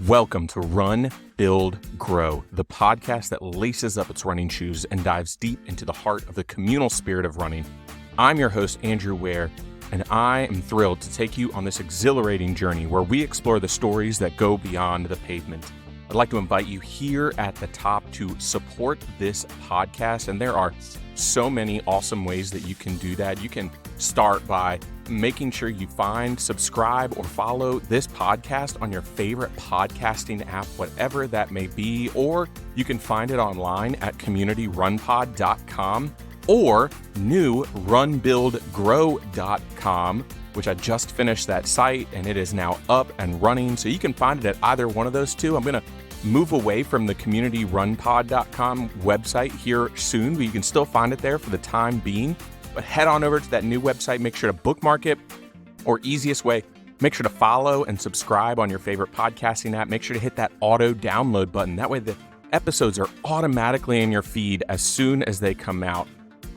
Welcome to Run, Build, Grow, the podcast that laces up its running shoes and dives deep into the heart of the communal spirit of running. I'm your host, Andrew Ware, and I am thrilled to take you on this exhilarating journey where we explore the stories that go beyond the pavement. I'd like to invite you here at the top to support this podcast, and there are so many awesome ways that you can do that. You can start by making sure you find, subscribe, or follow this podcast on your favorite podcasting app, whatever that may be, or you can find it online at communityrunpod.com or new runbuildgrow.com, which I just finished that site and it is now up and running. So you can find it at either one of those two. I'm going to move away from the communityrunpod.com website here soon, but you can still find it there for the time being. But head on over to that new website, make sure to bookmark it, or easiest way, make sure to follow and subscribe on your favorite podcasting app. Make sure to hit that auto download button. That way the episodes are automatically in your feed as soon as they come out.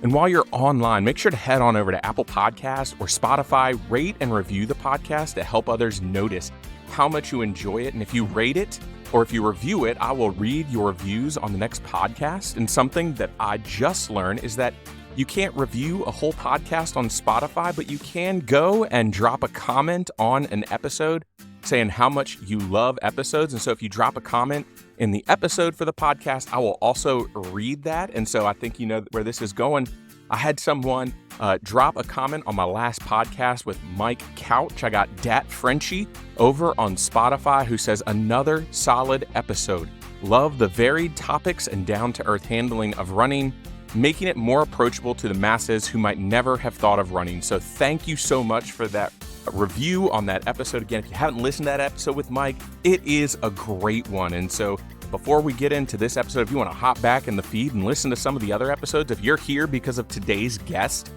And while you're online, make sure to head on over to Apple Podcasts or Spotify, rate and review the podcast to help others notice how much you enjoy it. And if you rate it or if you review it, I will read your reviews on the next podcast. And something that I just learned is that you can't review a whole podcast on Spotify, but you can go and drop a comment on an episode saying how much you love episodes. And so if you drop a comment in the episode for the podcast, I will also read that. And so I think you know where this is going. I had someone drop a comment on my last podcast with Mike Couch. I got Dat Frenchie over on Spotify who says, another solid episode. Love the varied topics and down-to-earth handling of running, making it more approachable to the masses who might never have thought of running. So thank you so much for that review on that episode. Again, if you haven't listened to that episode with Mike, it is a great one. And so before we get into this episode, if you want to hop back in the feed and listen to some of the other episodes, if you're here because of today's guest,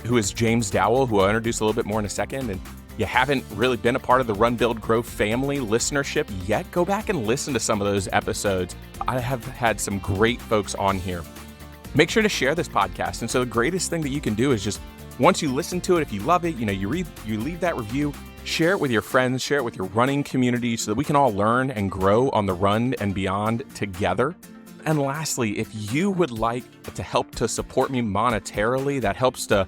who is James Dowell, who I'll introduce a little bit more in a second, and you haven't really been a part of the Run, Build, Grow family listenership yet, go back and listen to some of those episodes. I have had some great folks on here. Make sure to share this podcast. And so the greatest thing that you can do is just, once you listen to it, if you love it, you leave that review, share it with your friends, share it with your running community so that we can all learn and grow on the run and beyond together. And lastly, if you would like to help to support me monetarily, that helps to,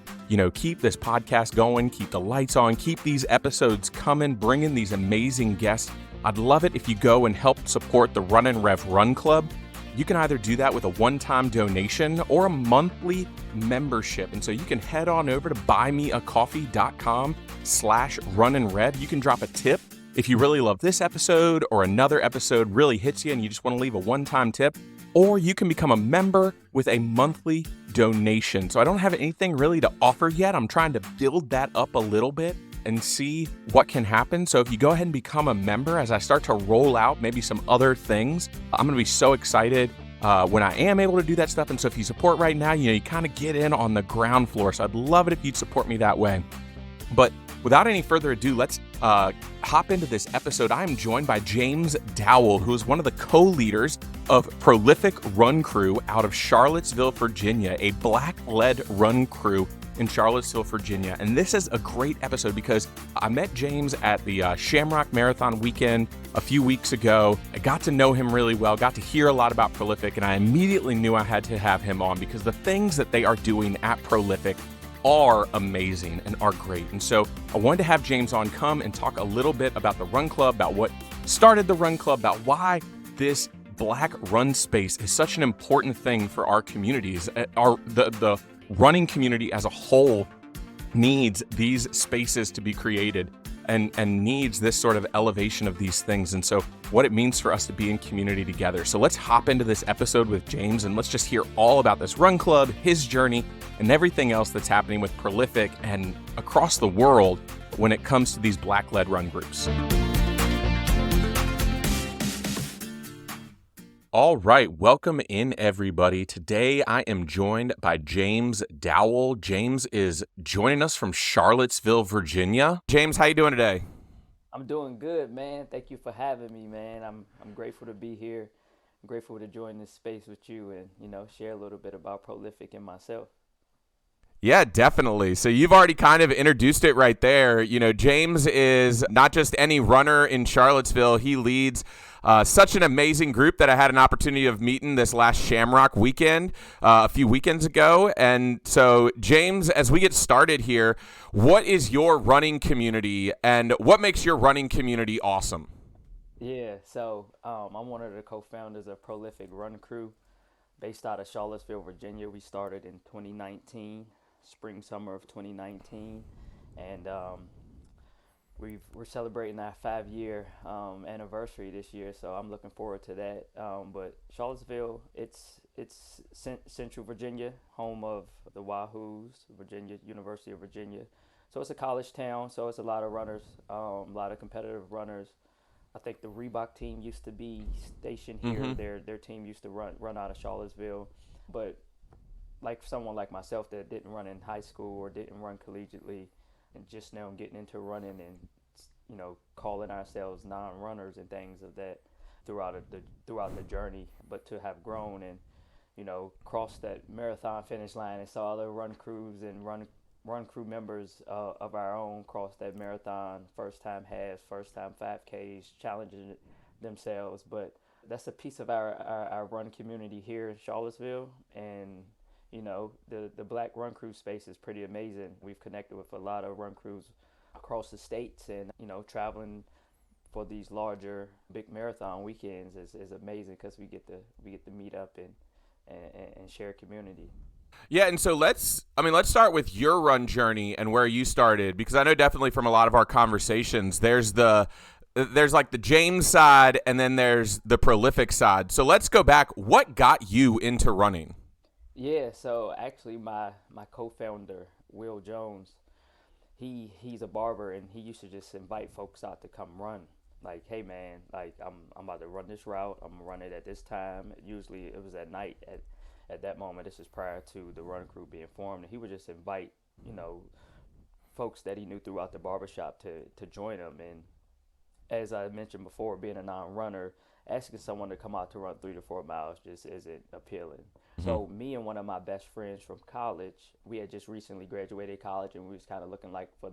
keep this podcast going, keep the lights on, keep these episodes coming, bring in these amazing guests. I'd love it if you go and help support the Run and Rev Run Club. You can either do that with a one-time donation or a monthly membership. And so you can head on over to buymeacoffee.com/runandrev. You can drop a tip if you really love this episode or another episode really hits you and you just want to leave a one-time tip. Or you can become a member with a monthly donation. So I don't have anything really to offer yet. I'm trying to build that up a little bit and see what can happen. So if you go ahead and become a member, as I start to roll out maybe some other things, I'm going to be so excited when I am able to do that stuff. And so if you support right now, you kind of get in on the ground floor. So I'd love it if you'd support me that way. But without any further ado, let's hop into this episode. I am joined by James Dowell, who is one of the co-leaders of Prolific Run Crew out of Charlottesville, Virginia, a Black-led run crew in Charlottesville, Virginia. And this is a great episode because I met James at the Shamrock Marathon weekend a few weeks ago. I got to know him really well, got to hear a lot about Prolific, and I immediately knew I had to have him on because the things that they are doing at Prolific are amazing and are great. And so I wanted to have James on, come and talk a little bit about the Run Club, about what started the Run Club, about why this Black run space is such an important thing for our communities. The running community as a whole needs these spaces to be created and needs this sort of elevation of these things. And so what it means for us to be in community together. So let's hop into this episode with James and let's just hear all about this Run Club, his journey, and everything else that's happening with Prolific and across the world when it comes to these Black-led run groups. All right, welcome in everybody. Today I am joined by James Dowell. James is joining us from Charlottesville, Virginia. James, how you doing today? I'm doing good, man. Thank you for having me, man. I'm grateful to be here. I'm grateful to join this space with you and, share a little bit about Prolific and myself. Yeah, definitely. So you've already kind of introduced it right there. James is not just any runner in Charlottesville. He leads Such an amazing group that I had an opportunity of meeting this last Shamrock weekend a few weekends ago. And so, James, as we get started here, what is your running community and what makes your running community awesome? Yeah, so I'm one of the co-founders of Prolific Run Crew, based out of Charlottesville, Virginia. We started in 2019, spring summer of 2019, and we're celebrating our 5 year anniversary this year. So I'm looking forward to that. But Charlottesville, it's Central Virginia, home of the Wahoos, Virginia University of Virginia. So it's a college town. So it's a lot of runners, a lot of competitive runners. I think the Reebok team used to be stationed here. Mm-hmm. Their team used to run out of Charlottesville, but like someone like myself that didn't run in high school or didn't run collegiately, and just now getting into running and calling ourselves non-runners and things of that throughout the journey, but to have grown and crossed that marathon finish line and saw other run crews and run crew members of our own cross that marathon, first time halves, first time 5Ks, challenging themselves. But that's a piece of our run community here in Charlottesville. And, the black run crew space is pretty amazing. We've connected with a lot of run crews across the states and, traveling for these larger big marathon weekends is amazing because we get to meet up and share community. Yeah, and so let's start with your run journey and where you started, because I know definitely from a lot of our conversations there's like the James side and then there's the prolific side. So let's go back. What got you into running? Yeah, so actually my co-founder Will Jones, he's a barber and he used to just invite folks out to come run. Like, hey man, like I'm about to run this route. I'm gonna run it at this time. Usually it was at night at that moment. This is prior to the run crew being formed, and he would just invite you know folks that he knew throughout the barbershop to join him. And as I mentioned before, being a non-runner, asking someone to come out to run 3 to 4 miles just isn't appealing. Mm-hmm. So me and one of my best friends from college, we had just recently graduated college, and we was kind of looking like for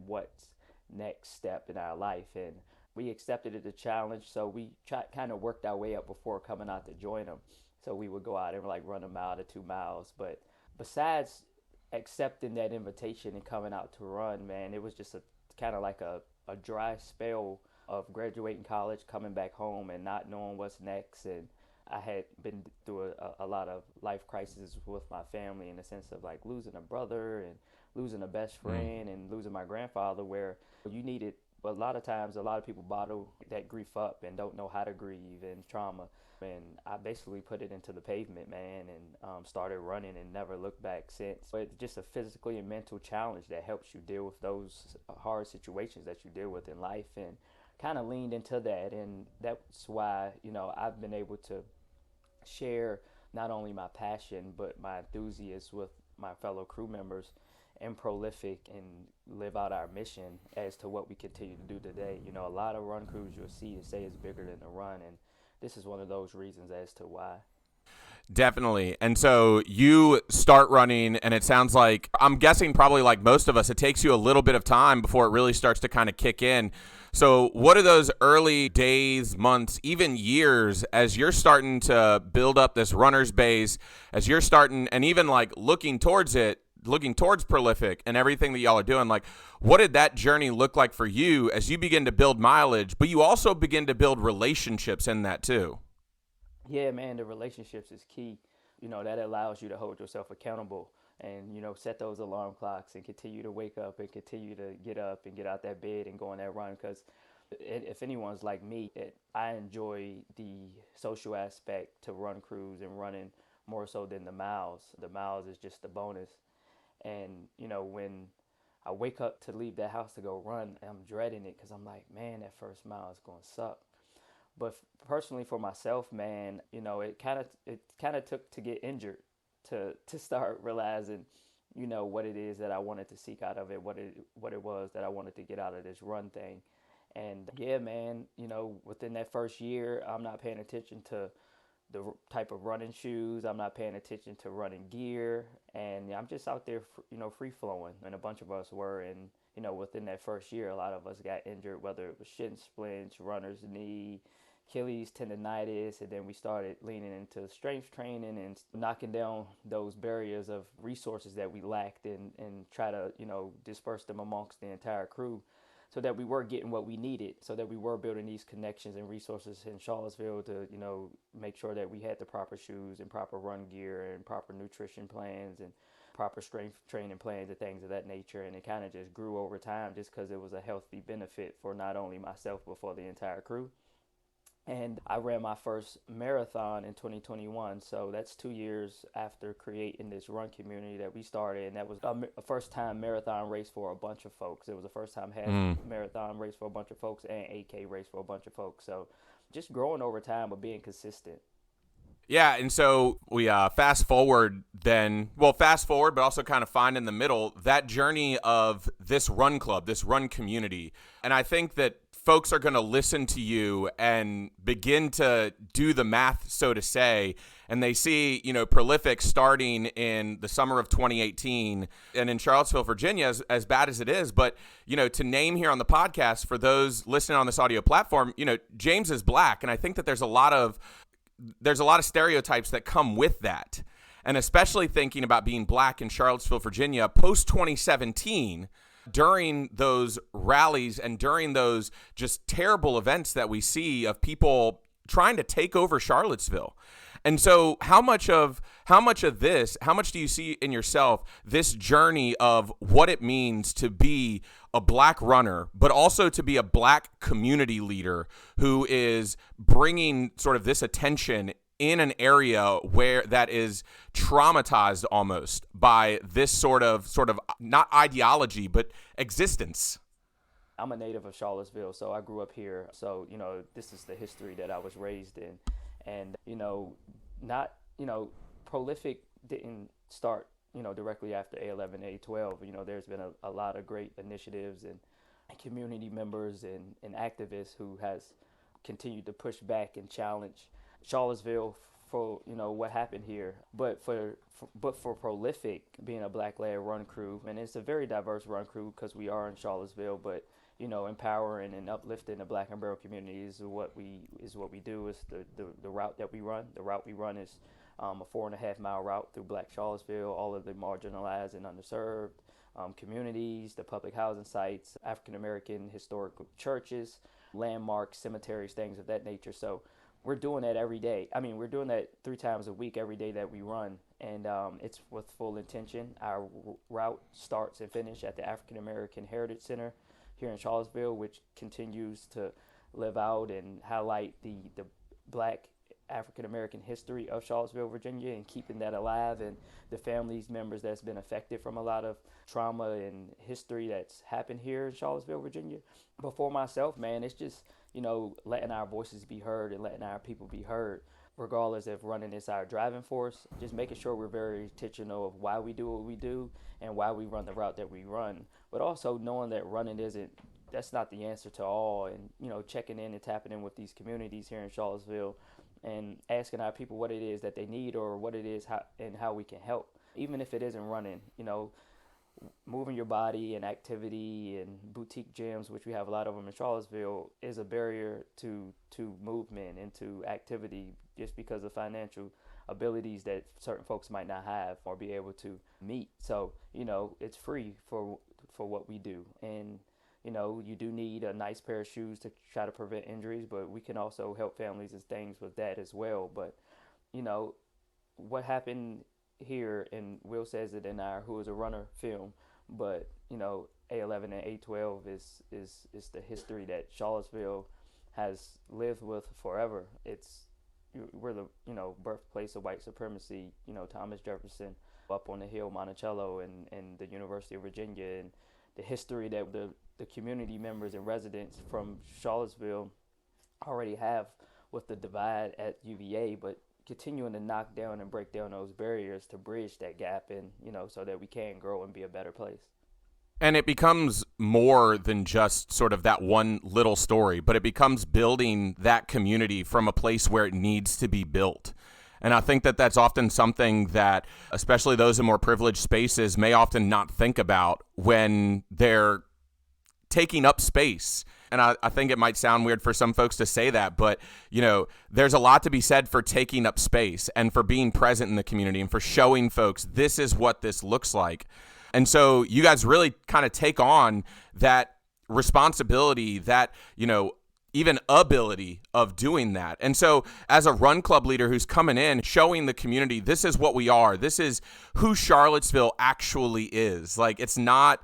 what's next step in our life, and we accepted it, the challenge. So we kind of worked our way up before coming out to join them. So we would go out and like run a mile to 2 miles. But besides accepting that invitation and coming out to run, man, it was just a kind of like a dry spell of graduating college, coming back home and not knowing what's next. And I had been through a lot of life crises with my family, in the sense of like losing a brother and losing a best friend and losing my grandfather, where you needed, a lot of times a lot of people bottle that grief up and don't know how to grieve and trauma. And I basically put it into the pavement, man, and started running and never looked back since. But it's just a physically and mental challenge that helps you deal with those hard situations that you deal with in life, and kind of leaned into that. And that's why, I've been able to share not only my passion but my enthusiasm with my fellow crew members and Prolific, and live out our mission as to what we continue to do today. A lot of run crews you'll see and say is bigger than the run, and this is one of those reasons as to why. Definitely. And so you start running, and it sounds like, I'm guessing probably like most of us, it takes you a little bit of time before it really starts to kind of kick in. So what are those early days, months, even years, as you're starting to build up this runner's base, as you're starting and even like looking towards Prolific and everything that y'all are doing? Like, what did that journey look like for you as you begin to build mileage, but you also begin to build relationships in that too? Yeah, man, the relationships is key. That allows you to hold yourself accountable and, set those alarm clocks and continue to wake up and continue to get up and get out that bed and go on that run. Because if anyone's like me, I enjoy the social aspect to run crews and running more so than the miles. The miles is just a bonus. And, when I wake up to leave that house to go run, I'm dreading it because I'm like, man, that first mile is going to suck. But personally for myself, man, it kind of took to get injured to start realizing, what it is that I wanted to seek out of it, what it was that I wanted to get out of this run thing. And yeah, man, within that first year, I'm not paying attention to the type of running shoes. I'm not paying attention to running gear, and I'm just out there, free flowing. And a bunch of us were, and within that first year, a lot of us got injured, whether it was shin splints, runner's knee, Achilles tendonitis, and then we started leaning into strength training and knocking down those barriers of resources that we lacked, and try to, disperse them amongst the entire crew, so that we were getting what we needed, so that we were building these connections and resources in Charlottesville to, make sure that we had the proper shoes and proper run gear and proper nutrition plans and proper strength training plans and things of that nature. And it kind of just grew over time, just because it was a healthy benefit for not only myself but for the entire crew. And I ran my first marathon in 2021. So that's 2 years after creating this run community that we started. And that was a first time marathon race for a bunch of folks. It was a first time half marathon race for a bunch of folks and 8K race for a bunch of folks. So just growing over time, but being consistent. Yeah, and so we fast forward, but also kind of find in the middle that journey of this run club, this run community. And I think that folks are going to listen to you and begin to do the math, so to say, and they see, Prolific starting in the summer of 2018 and in Charlottesville, Virginia, as bad as it is. But, to name here on the podcast for those listening on this audio platform, James is Black. And I think that there's a lot of stereotypes that come with that. And especially thinking about being Black in Charlottesville, Virginia, post 2017, during those rallies and during those just terrible events that we see of people trying to take over Charlottesville. And so how much do you see in yourself this journey of what it means to be a Black runner, but also to be a Black community leader who is bringing sort of this attention in an area where that is traumatized almost by this sort of not ideology, but existence? I'm a native of Charlottesville, so I grew up here. So, this is the history that I was raised in. And, Prolific didn't start, directly after A11, A12. There's been a lot of great initiatives and community members and activists who has continued to push back and challenge Charlottesville for, what happened here. But for Prolific, being a Black-led run crew, and it's a very diverse run crew because we are in Charlottesville, but empowering and uplifting the Black and brown community is what we do. Is the route that we run. The route we run is a 4.5-mile route through Black Charlottesville, all of the marginalized and underserved communities, the public housing sites, African American historical churches, landmarks, cemeteries, things of that nature. So we're doing that every day. I mean, we're doing that 3 times a week, every day that we run, and it's with full intention. Our route starts and finishes at the African American Heritage Center here in Charlottesville, which continues to live out and highlight the Black African American history of Charlottesville, Virginia, and keeping that alive, and the families members that's been affected from a lot of trauma and history that's happened here in Charlottesville, Virginia. But for myself, man, it's just, letting our voices be heard and letting our people be heard, regardless if running is our driving force, just making sure we're very intentional of why we do what we do and why we run the route that we run, but also knowing that running that's not the answer to all, and, checking in and tapping in with these communities here in Charlottesville and asking our people what it is that they need or what it is how we can help, even if it isn't running. Moving your body and activity and boutique gyms, which we have a lot of them in Charlottesville, is a barrier to movement and to activity, just because of financial abilities that certain folks might not have or be able to meet. So, it's free for what we do. And, you do need a nice pair of shoes to try to prevent injuries, but we can also help families and things with that as well. But, what happened here, and Will says it in our Who is a Runner film, but A11 and A12 is the history that Charlottesville has lived with forever. We're the birthplace of white supremacy. Thomas Jefferson up on the hill, Monticello, and the University of Virginia, and the history that the community members and residents from Charlottesville already have with the divide at UVA, but continuing to knock down and break down those barriers to bridge that gap, and so that we can grow and be a better place. And it becomes more than just sort of that one little story, but it becomes building that community from a place where it needs to be built. And I think that that's often something that, especially those in more privileged spaces, may often not think about when they're taking up space And I think it might sound weird for some folks to say that, but, there's a lot to be said for taking up space and for being present in the community and for showing folks this is what this looks like. And so you guys really kind of take on that responsibility, that, even ability of doing that. And so as a run club leader who's coming in, showing the community, this is what we are. This is who Charlottesville actually is. Like, it's not,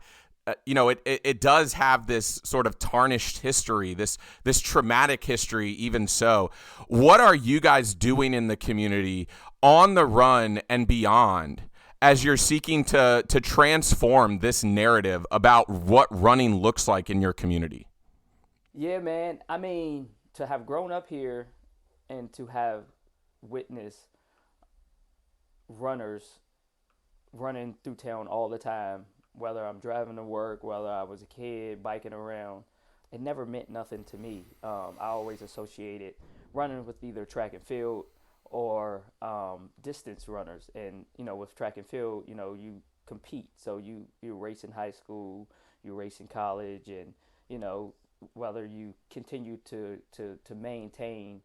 it does have this sort of tarnished history, this traumatic history, even so. What are you guys doing in the community on the run and beyond as you're seeking to transform this narrative about what running looks like in your community? Yeah, man. I mean, to have grown up here and to have witnessed runners running through town all the time, whether I'm driving to work, whether I was a kid biking around, it never meant nothing to me. I always associated running with either track and field or distance runners. And, with track and field, you compete. So you race in high school, you race in college, and, whether you continue to maintain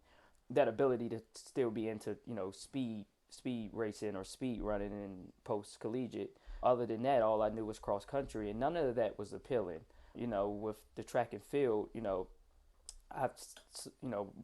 that ability to still be into, speed racing or speed running in post collegiate. Other than that, all I knew was cross country, and none of that was appealing. With the track and field, I've,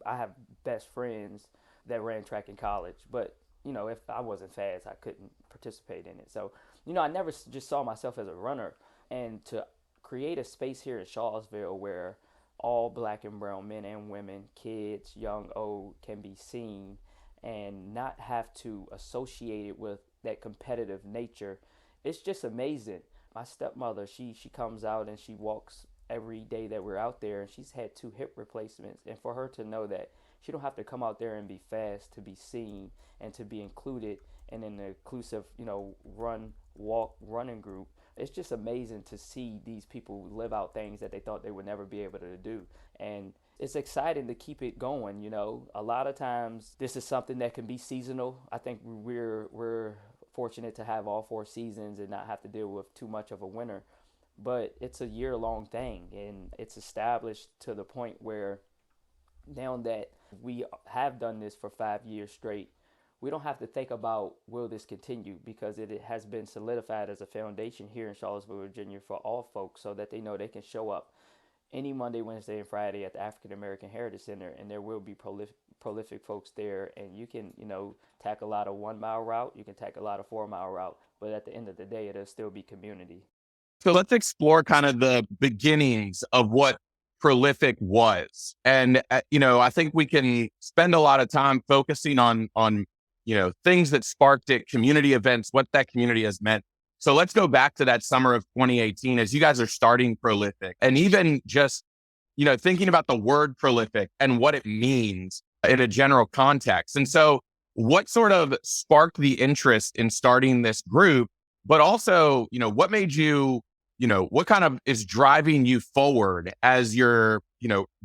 I have best friends that ran track in college, but if I wasn't fast, I couldn't participate in it. So, I never just saw myself as a runner, and to create a space here in Charlottesville where all black and brown men and women, kids, young, old, can be seen and not have to associate it with that competitive nature. It's just amazing. My stepmother, she comes out and she walks every day that we're out there, and she's had 2 hip replacements. And for her to know that she don't have to come out there and be fast to be seen and to be included in an inclusive, running group, it's just amazing to see these people live out things that they thought they would never be able to do. And it's exciting to keep it going. A lot of times this is something that can be seasonal. I think we're fortunate to have all 4 seasons and not have to deal with too much of a winter, but it's a year-long thing, and it's established to the point where now that we have done this for 5 years straight, we don't have to think about will this continue, because it has been solidified as a foundation here in Charlottesville, Virginia, for all folks, so that they know they can show up any Monday, Wednesday, and Friday at the African American Heritage Center, and there will be prolific folks there, and you can, tackle a lot of 1 mile route, you can tackle a lot of 4 mile route, but at the end of the day, it'll still be community. So let's explore kind of the beginnings of what prolific was. And, I think we can spend a lot of time focusing on, things that sparked it, community events, what that community has meant. So let's go back to that summer of 2018 as you guys are starting Prolific, and even just, thinking about the word prolific and what it means in a general context. And so what sort of sparked the interest in starting this group, but also, what made you, what kind of is driving you forward as you're,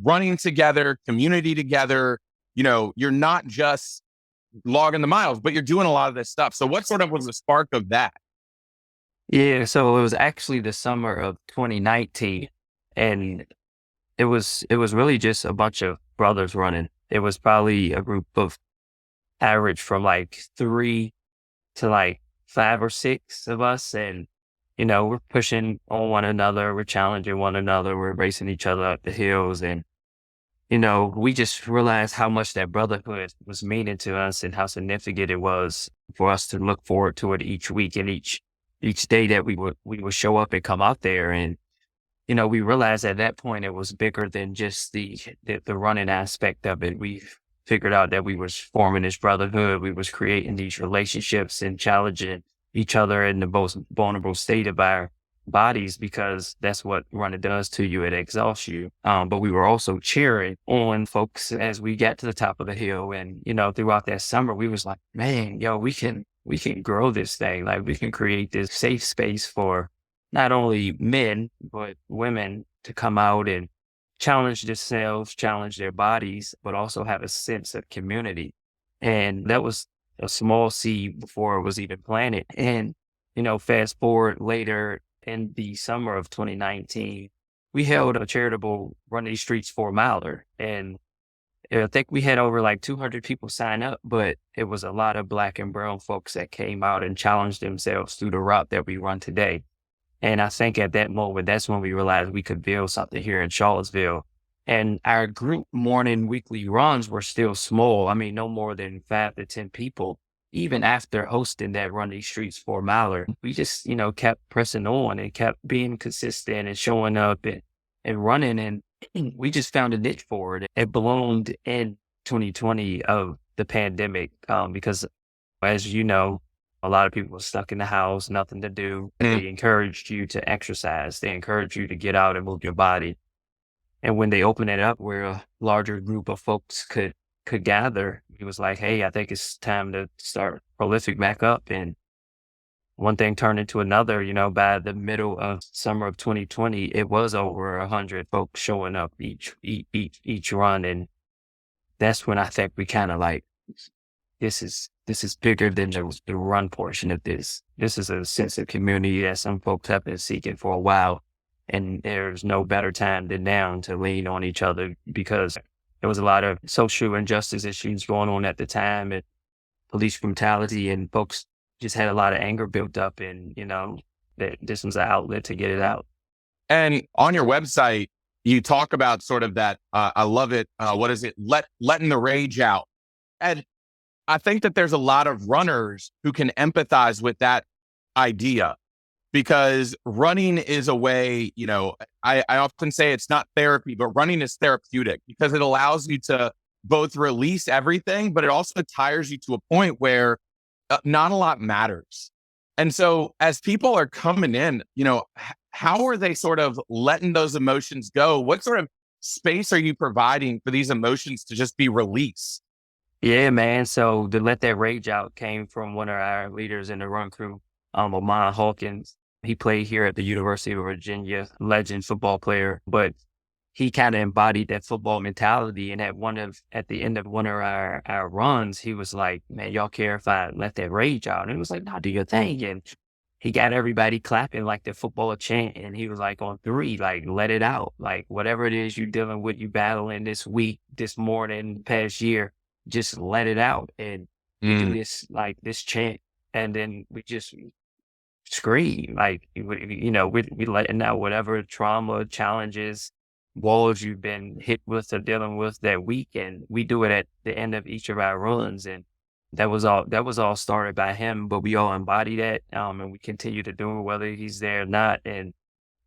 running together, community together, you're not just logging the miles, but you're doing a lot of this stuff. So what sort of was the spark of that? Yeah, so it was actually the summer of 2019, and it was really just a bunch of brothers running. It was probably a group of average from like 3 to like 5 or 6 of us, and we're pushing on one another, we're challenging one another, we're racing each other up the hills, and we just realized how much that brotherhood was meaning to us and how significant it was for us to look forward to it each week and each day that we would show up and come out there. And, we realized at that point it was bigger than just the running aspect of it. We figured out that we was forming this brotherhood. We was creating these relationships and challenging each other in the most vulnerable state of our bodies, because that's what running does to you. It exhausts you. But we were also cheering on folks as we got to the top of the hill. And, throughout that summer, we was like, man, we can grow this thing. Like, we can create this safe space for not only men, but women to come out and challenge themselves, challenge their bodies, but also have a sense of community. And that was a small seed before it was even planted. And, fast forward later in the summer of 2019, we held a charitable Run These Streets 4 miler, and I think we had over like 200 people sign up, but it was a lot of Black and brown folks that came out and challenged themselves through the route that we run today. And I think at that moment, that's when we realized we could build something here in Charlottesville. And our group morning weekly runs were still small. I mean, no more than 5 to 10 people. Even after hosting that Run These Streets 4 miler, we just, kept pressing on and kept being consistent and showing up and running. And we just found a niche for it. It bloomed in 2020 of the pandemic, because as you know, a lot of people were stuck in the house, nothing to do. They encouraged you to exercise. They encouraged you to get out and move your body. And when they opened it up where a larger group of folks could gather, it was like, hey, I think it's time to start Prolific back up. And one thing turned into another. By the middle of summer of 2020, it was over 100 folks showing up each run. And that's when I think we kind of like, this is bigger than the run portion of this. This is a sense of community that some folks have been seeking for a while. And there's no better time than now to lean on each other, because there was a lot of social injustice issues going on at the time, and police brutality, and folks just had a lot of anger built up, and, that this was an outlet to get it out. And on your website, you talk about sort of that, I love it. What is it? Letting the rage out. And I think that there's a lot of runners who can empathize with that idea, because running is a way, I often say it's not therapy, but running is therapeutic, because it allows you to both release everything, but it also tires you to a point where not a lot matters. And so as people are coming in, how are they sort of letting those emotions go? What sort of space are you providing for these emotions to just be released? Yeah, man. So to let that rage out came from one of our leaders in the run crew, Amon Hawkins. He played here at the University of Virginia, legend football player, but he kind of embodied that football mentality. And at the end of one of our runs, he was like, man, y'all care if I let that rage out? And it was like, no, do your thing. And he got everybody clapping like the football chant. And he was like, on 3, like, let it out. Like, whatever it is you're dealing with, you battling this week, this morning, past year, just let it out. And we do this chant. And then we just scream, like, we letting out whatever trauma, challenges, walls you've been hit with or dealing with that week. And we do it at the end of each of our runs. And that was all started by him, but we all embody that. And we continue to do it whether he's there or not. And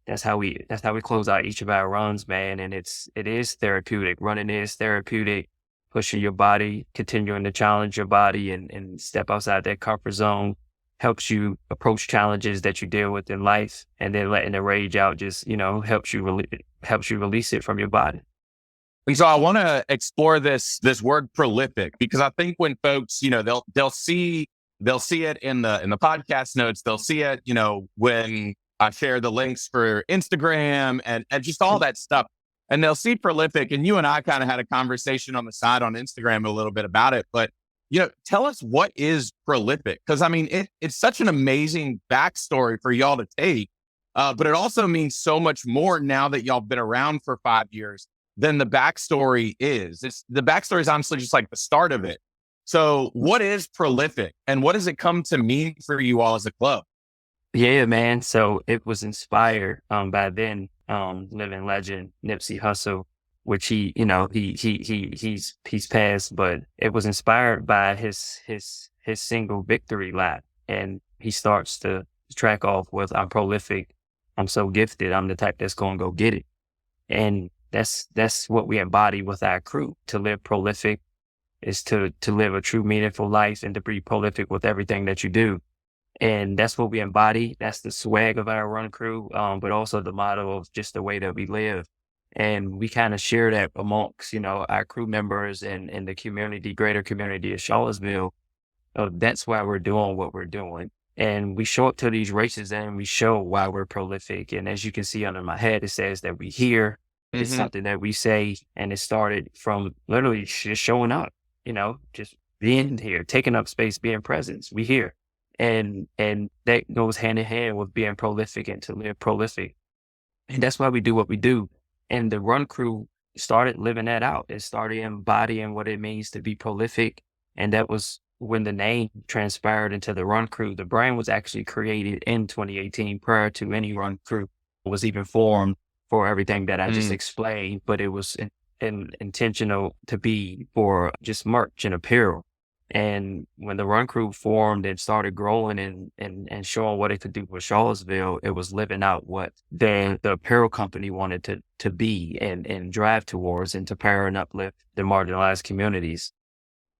that's how we close out each of our runs, man. And it is therapeutic. Running is therapeutic, pushing your body, continuing to challenge your body and step outside that comfort zone helps you approach challenges that you deal with in life. And then letting the rage out just, helps you release it from your body. And so I want to explore this word prolific, because I think when folks, they'll see it in the podcast notes, they'll see it, when I share the links for Instagram and just all that stuff, and they'll see prolific. And you and I kind of had a conversation on the side on Instagram a little bit about it, but tell us, what is prolific? Because I mean, it's such an amazing backstory for y'all to take, but it also means so much more now that y'all been around for 5 years than the backstory is. The backstory is honestly just like the start of it. So what is prolific, and what does it come to mean for you all as a club? Yeah, man. So it was inspired by then living legend Nipsey Hussle, which he's passed, but it was inspired by his single victory lap. And he starts to track off with, I'm prolific, I'm so gifted, I'm the type that's going to go get it. And that's what we embody with our crew. To live prolific is to live a true meaningful life and to be prolific with everything that you do. And that's what we embody. That's the swag of our run crew, but also the motto of just the way that we live. And we kind of share that amongst, our crew members and the community, greater community of Charlottesville. That's why we're doing what we're doing. And we show up to these races and we show why we're prolific. And as you can see under my head, it says that we here. It's something that we say, and it started from literally just showing up, just being here, taking up space, being present. We here. And that goes hand in hand with being prolific and to live prolific. And that's why we do what we do. And the run crew started living that out. It started embodying what it means to be prolific. And that was when the name transpired into the run crew. The brand was actually created in 2018 prior to any run crew was even formed for everything that I just explained, but it was intentional to be for just merch and apparel. And when the run crew formed and started growing and showing what it could do for Charlottesville, it was living out what the apparel company wanted to be and drive towards, and to power and uplift the marginalized communities.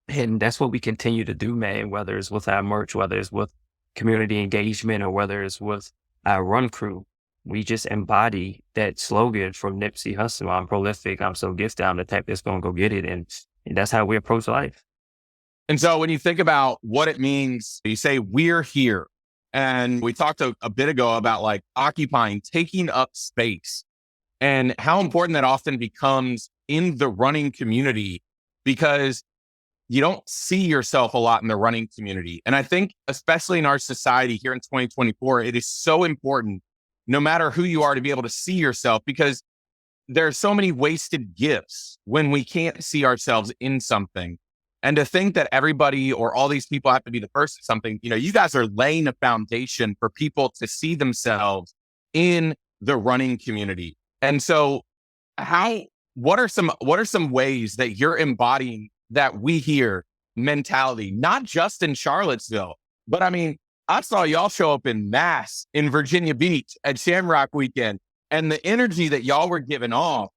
And that's what we continue to do, man, whether it's with our merch, whether it's with community engagement, or whether it's with our run crew. We just embody that slogan from Nipsey Hussle: I'm prolific, I'm so gifted, I'm the type that's going to go get it. And that's how we approach life. And so when you think about what it means, you say we're here. And we talked a bit ago about like occupying, taking up space, and how important that often becomes in the running community, because you don't see yourself a lot in the running community. And I think, especially in our society here in 2024, it is so important, no matter who you are, to be able to see yourself, because there are so many wasted gifts when we can't see ourselves in something. And to think that everybody or all these people have to be the first in something, you guys are laying a foundation for people to see themselves in the running community. And so what are some ways that you're embodying that we hear mentality, not just in Charlottesville, but I mean, I saw y'all show up in mass in Virginia Beach at Shamrock Weekend, and the energy that y'all were giving off,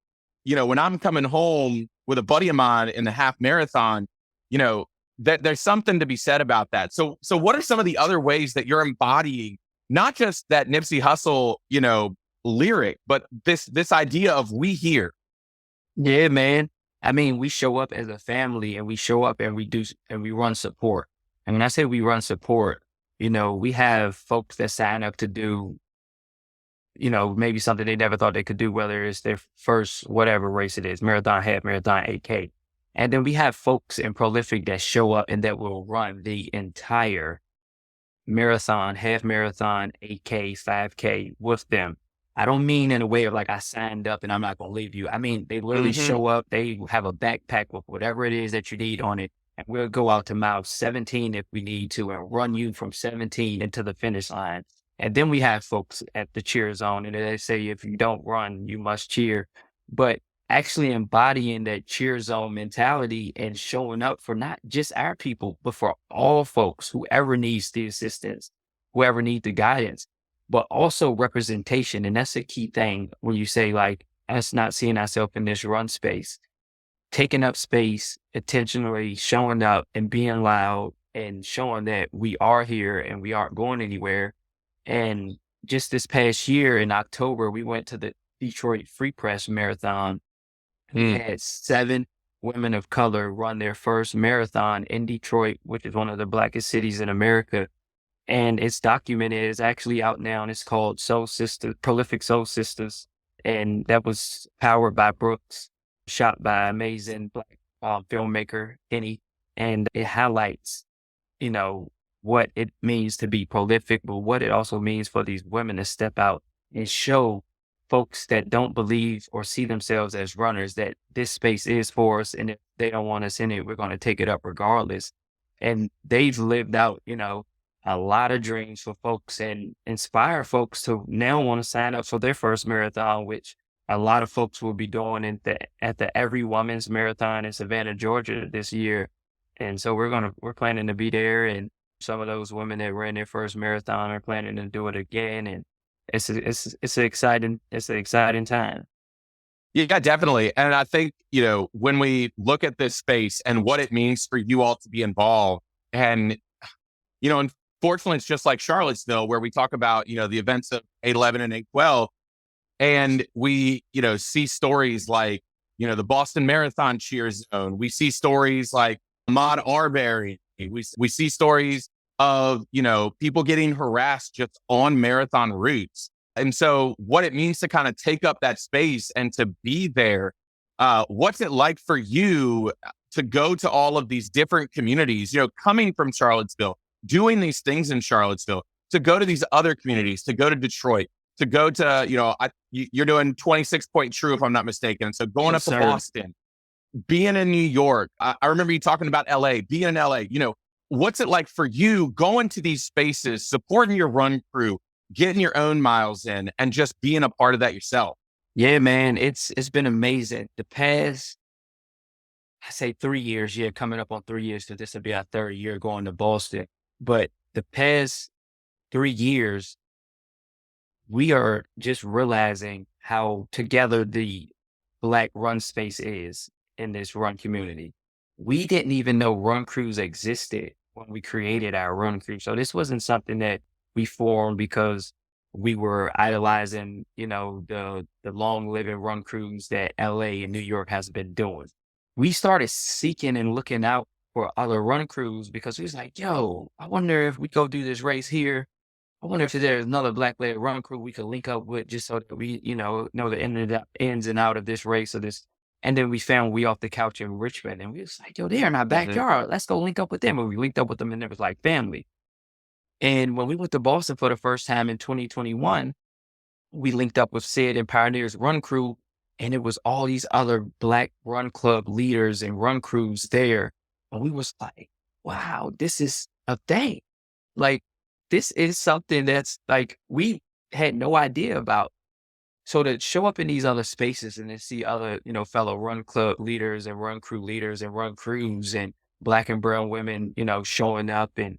when I'm coming home with a buddy of mine in the half marathon, that there's something to be said about that. So what are some of the other ways that you're embodying not just that Nipsey Hussle, lyric, but this idea of we here? Yeah, man. I mean, we show up as a family, and we show up and we run support. And when I say we run support, we have folks that sign up to do, maybe something they never thought they could do, whether it's their first, whatever race it is, marathon, half marathon, 8K. And then we have folks in Prolific that show up and that will run the entire marathon, half marathon, 8K, 5K with them. I don't mean in a way of like, I signed up and I'm not going to leave you. I mean, they literally show up, they have a backpack with whatever it is that you need on it. And we'll go out to mile 17 if we need to, and run you from 17 into the finish line. And then we have folks at the cheer zone, and they say, if you don't run, you must cheer. But actually embodying that cheer zone mentality and showing up for not just our people, but for all folks, whoever needs the assistance, whoever needs the guidance, but also representation. And that's a key thing when you say like, us not seeing ourselves in this run space, taking up space, intentionally showing up and being loud and showing that we are here and we aren't going anywhere. And just this past year in October, we went to the Detroit Free Press Marathon. We had 7 women of color run their first marathon in Detroit, which is one of the blackest cities in America. And it's documented. It's actually out now, and it's called Soul Sisters, Prolific Soul Sisters. And that was powered by Brooks, shot by amazing black filmmaker, Kenny. And it highlights, what it means to be prolific, but what it also means for these women to step out and show folks that don't believe or see themselves as runners that this space is for us. And if they don't want us in it, we're going to take it up regardless. And they've lived out, a lot of dreams for folks and inspire folks to now want to sign up for their first marathon, which a lot of folks will be doing at the Every Woman's Marathon in Savannah, Georgia this year. And so we're planning to be there, and some of those women that ran their first marathon are planning to do it again. And it's an exciting time. Yeah, definitely. And I think, when we look at this space and what it means for you all to be involved, and, unfortunately, it's just like Charlottesville, where we talk about, the events of 8/11 and 8/12. And we, see stories like, the Boston Marathon cheer zone. We see stories like Ahmaud Arbery. We see stories of, people getting harassed just on marathon routes. And so what it means to kind of take up that space and to be there, what's it like for you to go to all of these different communities, coming from Charlottesville, doing these things in Charlottesville, to go to these other communities, to go to Detroit, to go to, you're doing 26 Point True, if I'm not mistaken. So going Yes, up to sir. Boston, being in New York, I remember you talking about LA, being in LA, what's it like for you going to these spaces, supporting your run crew, getting your own miles in, and just being a part of that yourself? Yeah, man, it's been amazing. The past, I say 3 years, yeah, coming up on 3 years, because this will be our third year going to Boston. But the past 3 years, we are just realizing how together the Black run space is in this run community. We didn't even know run crews existed when we created our run crew. So this wasn't something that we formed because we were idolizing, the long living run crews that LA and New York has been doing. We started seeking and looking out for other run crews because we was like, yo, I wonder if we go do this race here. I wonder if there's another black-led run crew we could link up with just so that we, know the ins and out of this race or this. And then we found We Off the Couch in Richmond, and we was like, yo, they're in our backyard. Let's go link up with them. And we linked up with them, and it was like family. And when we went to Boston for the first time in 2021, we linked up with Sid and Pioneers Run Crew, and it was all these other Black run club leaders and run crews there. And we was like, wow, this is a thing. Like, this is something that's like we had no idea about. So to show up in these other spaces and to see other, fellow run club leaders and run crew leaders and run crews and Black and brown women, showing up and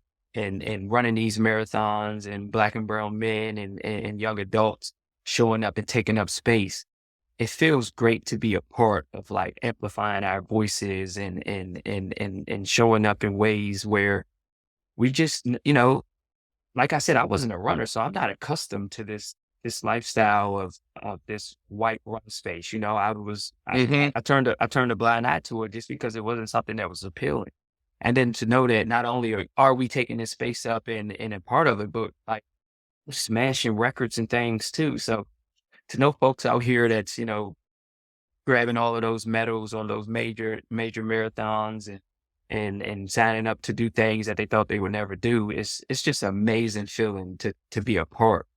running these marathons, and Black and brown men and young adults showing up and taking up space. It feels great to be a part of like amplifying our voices and showing up in ways where we just, like I said, I wasn't a runner, so I'm not accustomed to this lifestyle of this white run space. I turned a blind eye to it just because it wasn't something that was appealing. And then to know that not only are we taking this space up and a part of it, but like we're smashing records and things too. So to know folks out here that's, grabbing all of those medals on those major marathons and signing up to do things that they thought they would never do. It's just an amazing feeling to be a part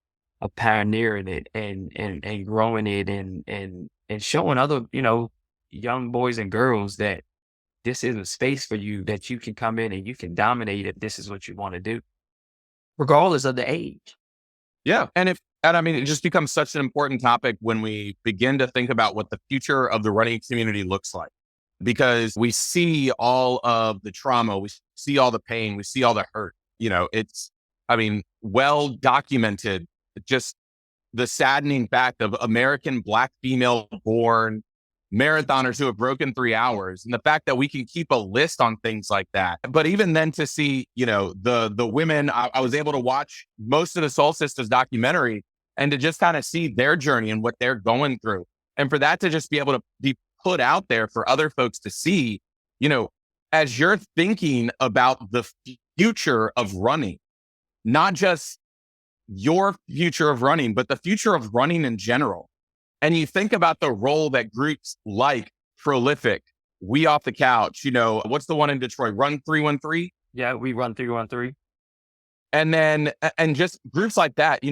of pioneering it and growing it and showing other, young boys and girls that this is a space for you, that you can come in and you can dominate if this is what you want to do, regardless of the age. Yeah. And I mean, it just becomes such an important topic when we begin to think about what the future of the running community looks like, because we see all of the trauma, we see all the pain, we see all the hurt. Well documented, just the saddening fact of American Black female born marathoners who have broken 3 hours, and the fact that we can keep a list on things like that. But even then to see, the women, I was able to watch most of the Soul Sisters documentary and to just kind of see their journey and what they're going through. And for that to just be able to be put out there for other folks to see, as you're thinking about the future of running, not just your future of running, but the future of running in general. And you think about the role that groups like Prolific, We Off the Couch, what's the one in Detroit? Run 313? Yeah, we run 313. And just groups like that,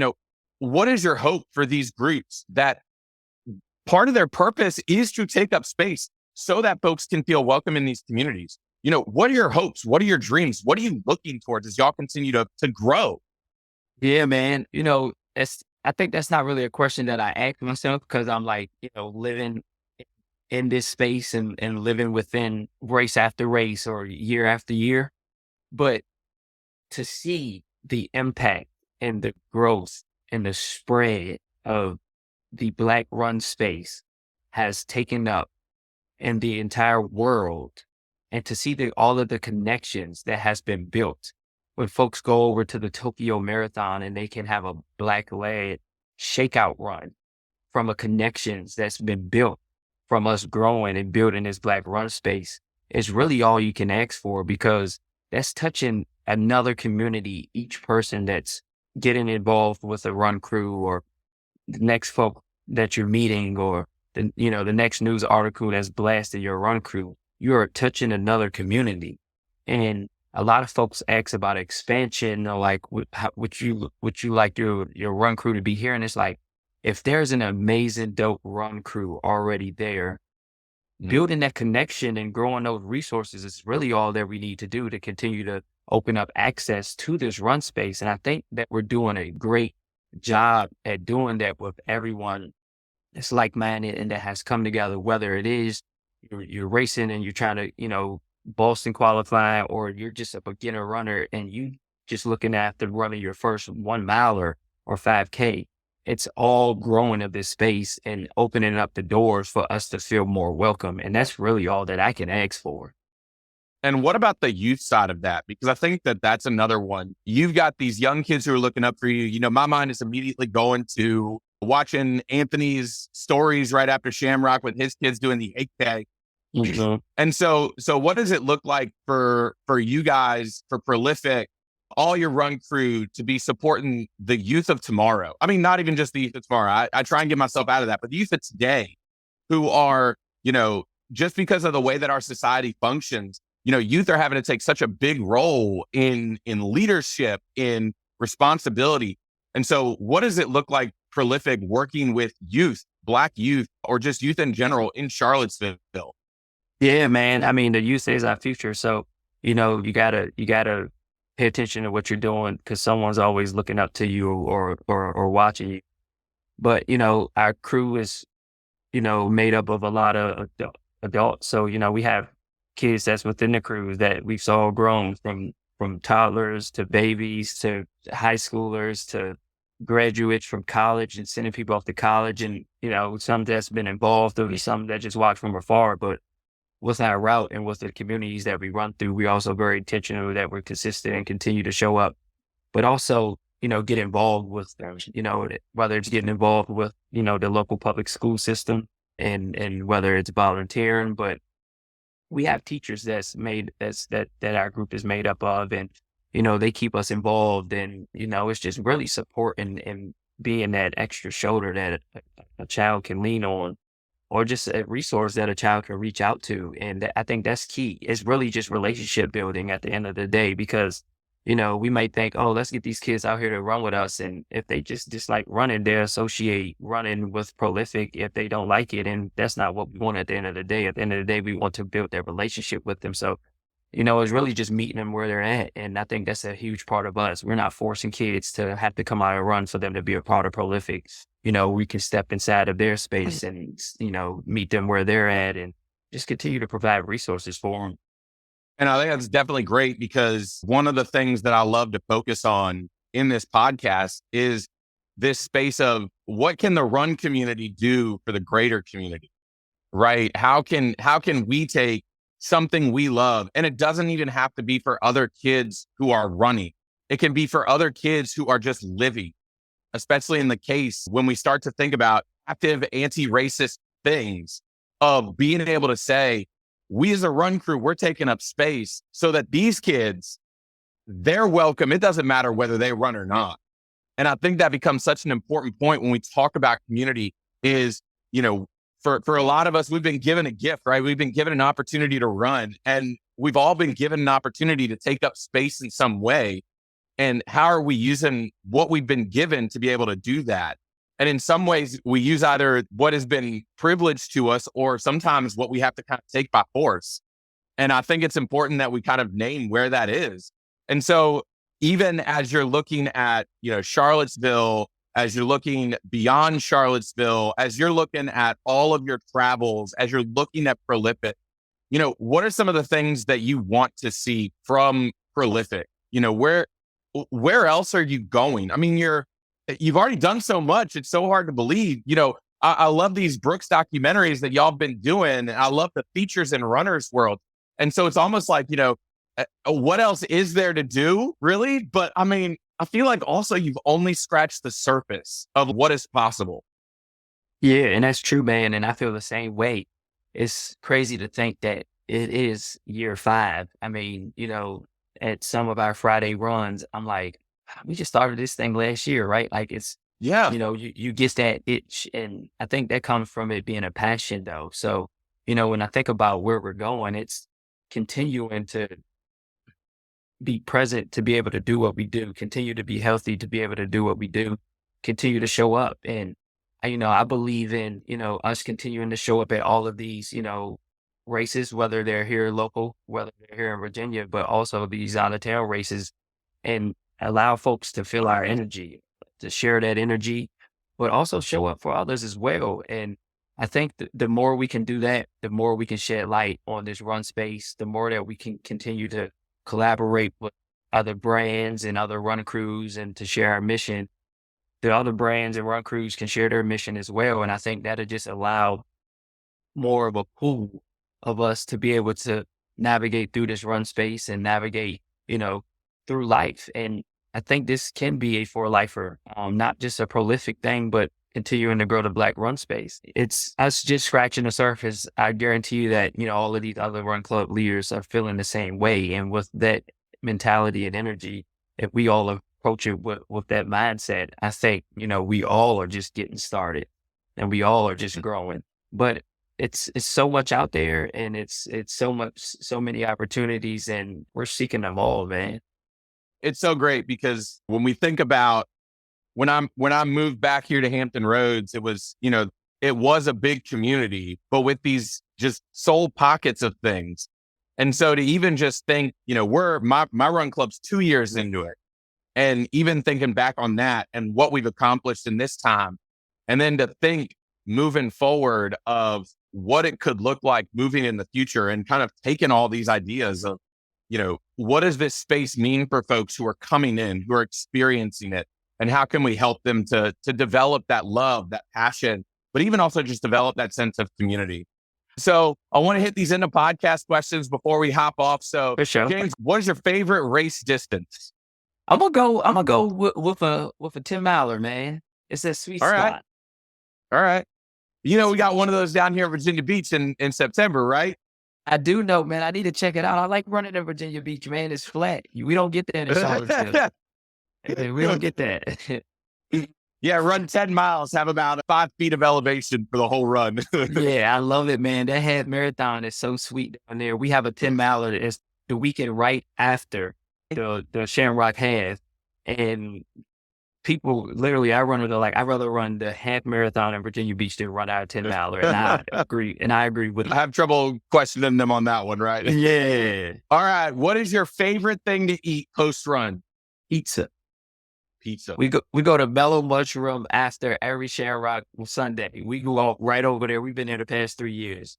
what is your hope for these groups that part of their purpose is to take up space so that folks can feel welcome in these communities? What are your hopes? What are your dreams? What are you looking towards as y'all continue to grow? Yeah, man. I think that's not really a question that I ask myself because I'm like, living in this space and living within race after race or year after year. But to see the impact and the growth and the spread of the Black run space has taken up in the entire world, and to see all of the connections that has been built when folks go over to the Tokyo Marathon and they can have a Black-led shakeout run from a connections that's been built from us growing and building this Black run space is really all you can ask for, because that's touching another community, each person that's getting involved with a run crew or the next folk that you're meeting or the next news article that's blasted your run crew. You're touching another community. And a lot of folks ask about expansion or like, would you like your run crew to be here? And it's like, if there's an amazing dope run crew already there, building that connection and growing those resources is really all that we need to do to continue to open up access to this run space. And I think that we're doing a great job at doing that with everyone that's like-minded and that has come together, whether it is you're racing and you're trying to, Boston qualifying, or you're just a beginner runner and you just looking after running your first 1 miler or 5K. It's all growing of this space and opening up the doors for us to feel more welcome. And that's really all that I can ask for. And what about the youth side of that? Because I think that that's another one. You've got these young kids who are looking up for you. My mind is immediately going to watching Anthony's stories right after Shamrock with his kids doing the 8K. Mhm. And so what does it look like for you guys, for Prolific, all your run crew to be supporting the youth of tomorrow? I mean, not even just the youth of tomorrow. I try and get myself out of that, but the youth of today who are, just because of the way that our society functions, youth are having to take such a big role in leadership, in responsibility. And so what does it look like, Prolific, working with youth, Black youth, or just youth in general in Charlottesville? Yeah, man. I mean, the youth is our future. So, you gotta pay attention to what you're doing because someone's always looking up to you or watching you. But, our crew is, made up of a lot of adults. So, we have kids that's within the crew that we've all grown from toddlers to babies to high schoolers to graduates from college and sending people off to college. And, some that's been involved or some that just watch from afar. But with our route and with the communities that we run through, we're also very intentional that we're consistent and continue to show up, but also, get involved with them, whether it's getting involved with, the local public school system and whether it's volunteering, but we have teachers that our group is made up of, and, they keep us involved, and, it's just really supporting and being that extra shoulder that a child can lean on, or just a resource that a child can reach out to. And I think that's key. It's really just relationship building at the end of the day, because, we might think, oh, let's get these kids out here to run with us. And if they just dislike running, they associate running with Prolific if they don't like it. And that's not what we want at the end of the day. At the end of the day, we want to build that relationship with them. So, it's really just meeting them where they're at. And I think that's a huge part of us. We're not forcing kids to have to come out and run for them to be a part of Prolific. We can step inside of their space and, meet them where they're at and just continue to provide resources for them. And I think that's definitely great, because one of the things that I love to focus on in this podcast is this space of what can the run community do for the greater community, right? How can we take something we love, and it doesn't even have to be for other kids who are running. It can be for other kids who are just living, especially in the case when we start to think about active anti-racist things of being able to say, we as a run crew, we're taking up space so that these kids, they're welcome. It doesn't matter whether they run or not. And I think that becomes such an important point when we talk about community is, for a lot of us, we've been given a gift, right? We've been given an opportunity to run, and we've all been given an opportunity to take up space in some way. And how are we using what we've been given to be able to do that? And in some ways, we use either what has been privileged to us or sometimes what we have to kind of take by force. And I think it's important that we kind of name where that is. And so even as you're looking at, Charlottesville, as you're looking beyond Charlottesville, as you're looking at all of your travels, as you're looking at Prolific, what are some of the things that you want to see from Prolific? Where else are you going? I mean, you've already done so much. It's so hard to believe. I love these Brooks documentaries that y'all been doing. And I love the features in Runner's World. And so it's almost like, what else is there to do, really? But I mean, I feel like also you've only scratched the surface of what is possible. Yeah, and that's true, man. And I feel the same way. It's crazy to think that it is year 5. I mean, at some of our Friday runs, I'm like, we just started this thing last year, right? Like it's, Yeah. you get that itch. And I think that comes from it being a passion though. So, when I think about where we're going, it's continuing to be present to be able to do what we do, continue to be healthy to be able to do what we do, continue to show up. And, I believe in, us continuing to show up at all of these, races, whether they're here local, whether they're here in Virginia, but also these out of town races, and allow folks to feel our energy, to share that energy, but also show up for others as well. And I think the more we can do that, the more we can shed light on this run space, the more that we can continue to collaborate with other brands and other run crews and to share our mission. The other brands and run crews can share their mission as well. And I think that'll just allow more of a pool of us to be able to navigate through this run space and navigate, through life. And I think this can be a for lifer, not just a prolific thing, but continuing to grow the Black run space. It's us just scratching the surface. I guarantee you that, all of these other run club leaders are feeling the same way. And with that mentality and energy, if we all approach it with that mindset, I think, we all are just getting started and we all are just growing. But it's so much out there, and it's so many opportunities, and we're seeking them all, man. It's so great because when we think about when I moved back here to Hampton Roads, it was, it was a big community, but with these just sole pockets of things. And so to even just think, my run club's 2 years into it. And even thinking back on that and what we've accomplished in this time, and then to think moving forward of what it could look like moving in the future, and kind of taking all these ideas of, what does this space mean for folks who are coming in, who are experiencing it? And how can we help them to develop that love, that passion, but even also just develop that sense of community? So I want to hit these into podcast questions before we hop off. So For sure. James, what is your favorite race distance? I'm gonna go with a 10 miler, man. It's that sweet spot. All right. We got one of those down here in Virginia Beach in September, right? I do know, man. I need to check it out. I like running in Virginia Beach, man. It's flat. We don't get that in Charlottesville. We don't get that. Yeah, run 10 miles, have about 5 feet of elevation for the whole run. Yeah, I love it, man. That half marathon is so sweet down there. We have a 10 miler that's the weekend right after the Shamrock half. And people literally, I run with I'd rather run the half marathon in Virginia Beach than run out a 10 miler. And I agree with I have trouble questioning them on that one, right? Yeah. All right. What is your favorite thing to eat post run? Pizza. Pizza. We go to Mellow Mushroom after every Shamrock Sunday. We go right over there. We've been there the past 3 years.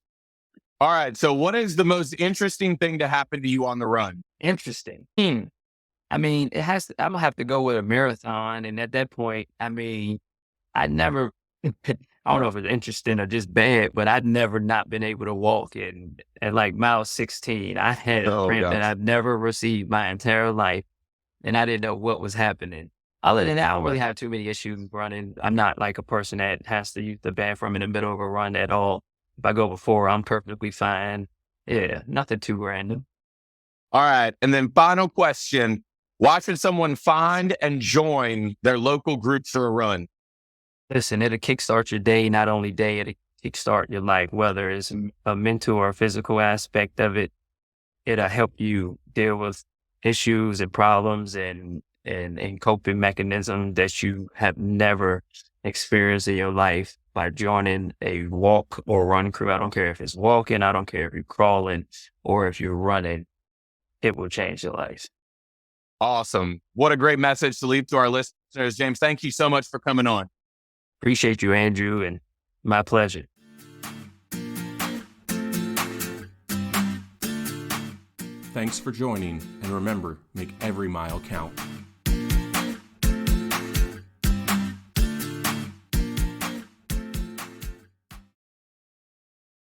All right. So what is the most interesting thing to happen to you on the run? Interesting. I mean, I'm gonna have to go with a marathon. And at that point, I mean, I never, I don't know if it's interesting or just bad, but I'd never not been able to walk. And at like mile 16, I had a cramp that I've never received my entire life. And I didn't know what was happening. Other than that, I don't really have too many issues running. I'm not like a person that has to use the bathroom in the middle of a run at all. If I go before, I'm perfectly fine. Yeah, nothing too random. All right. And then final question, watching someone find and join their local groups for a run. Listen, it'll kickstart your day, not only day, it'll kickstart your life, whether it's a mental or physical aspect of it. It'll help you deal with issues and problems and coping mechanisms that you have never experienced in your life by joining a walk or run crew. I don't care if it's walking, I don't care if you're crawling or if you're running, it will change your life. Awesome. What a great message to leave to our listeners. James, thank you so much for coming on. Appreciate you, Andrew, and my pleasure. Thanks for joining, and remember, make every mile count.